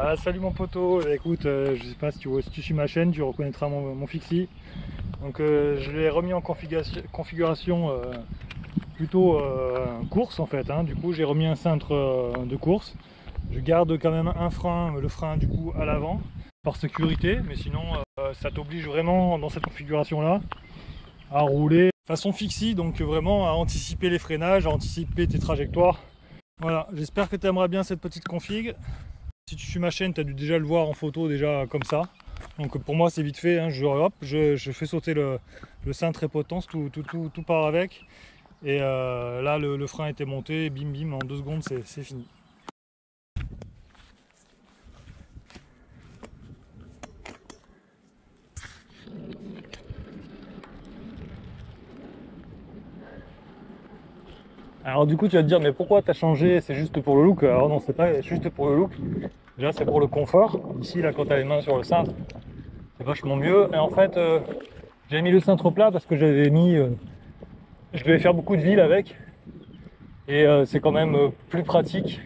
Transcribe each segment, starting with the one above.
Ah, salut mon poteau, écoute, je sais pas si tu suis ma chaîne, tu reconnaîtras mon Fixie. Donc je l'ai remis en configuration plutôt course en fait, hein. Du coup j'ai remis un cintre de course. Je garde quand même un frein, le frein du coup à l'avant, par sécurité, mais sinon ça t'oblige vraiment dans cette configuration là à rouler façon Fixie, donc vraiment à anticiper les freinages, à anticiper tes trajectoires. Voilà, j'espère que tu aimeras bien cette petite config. Si tu suis ma chaîne, tu as dû déjà le voir en photo déjà comme ça. Donc pour moi c'est vite fait, hein. Je fais sauter le cintre et potence, tout part avec. Et là le frein était monté, bim bim, en 2 secondes c'est fini. Alors du coup tu vas te dire mais pourquoi tu as changé, c'est juste pour le look? Alors non, c'est pas juste pour le look, déjà c'est pour le confort. Ici là quand tu as les mains sur le cintre, c'est vachement mieux. Et en fait j'ai mis le cintre plat parce que j'avais mis je devais faire beaucoup de villes avec. Et c'est quand même plus pratique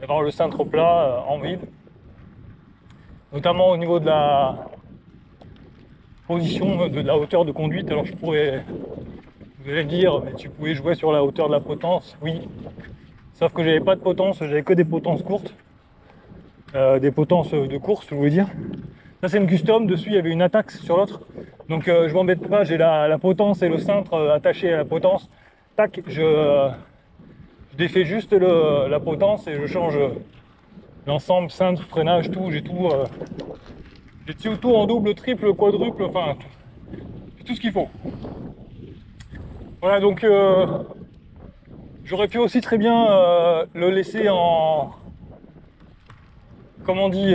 d'avoir le cintre plat en ville. Notamment au niveau de la position, de la hauteur de conduite. Alors je pourrais, vous allez me dire, mais tu pouvais jouer sur la hauteur de la potence, oui. Sauf que j'avais pas de potence, j'avais que des potences courtes. Des potences de course, je voulais dire. Ça c'est une custom, dessus il y avait une attaque sur l'autre. Donc je m'embête pas, j'ai la potence et le cintre attaché à la potence. Tac, je défais juste la potence et je change l'ensemble, cintre, freinage, tout, j'ai tout. J'ai tout en double, triple, quadruple, enfin tout ce qu'il faut. Voilà, donc j'aurais pu aussi très bien le laisser en, comment on dit,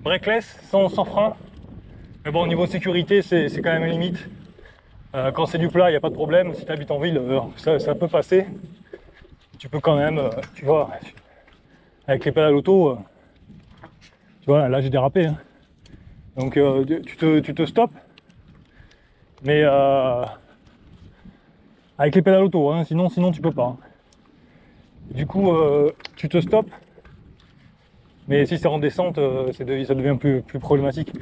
breakless, sans frein. Mais bon, au niveau sécurité, c'est quand même limite. Quand c'est du plat, il n'y a pas de problème. Si tu habites en ville, ça peut passer. Tu peux quand même, tu vois, avec les pédales auto, tu vois, là j'ai dérapé. Hein. Donc tu te stops. Mais avec les pédales auto, hein, sinon tu peux pas. Du coup, tu te stops. Mais si c'est en descente, ça devient plus problématique.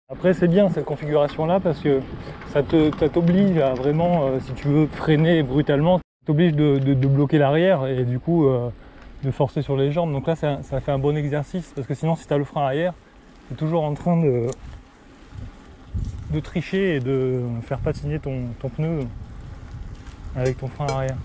Après, c'est bien cette configuration-là parce que ça t'oblige à vraiment, si tu veux freiner brutalement, ça t'oblige de bloquer l'arrière et du coup de forcer sur les jambes. Donc là, ça fait un bon exercice parce que sinon, si tu as le frein arrière, tu es toujours en train de tricher et de faire patiner ton pneu avec ton frein arrière.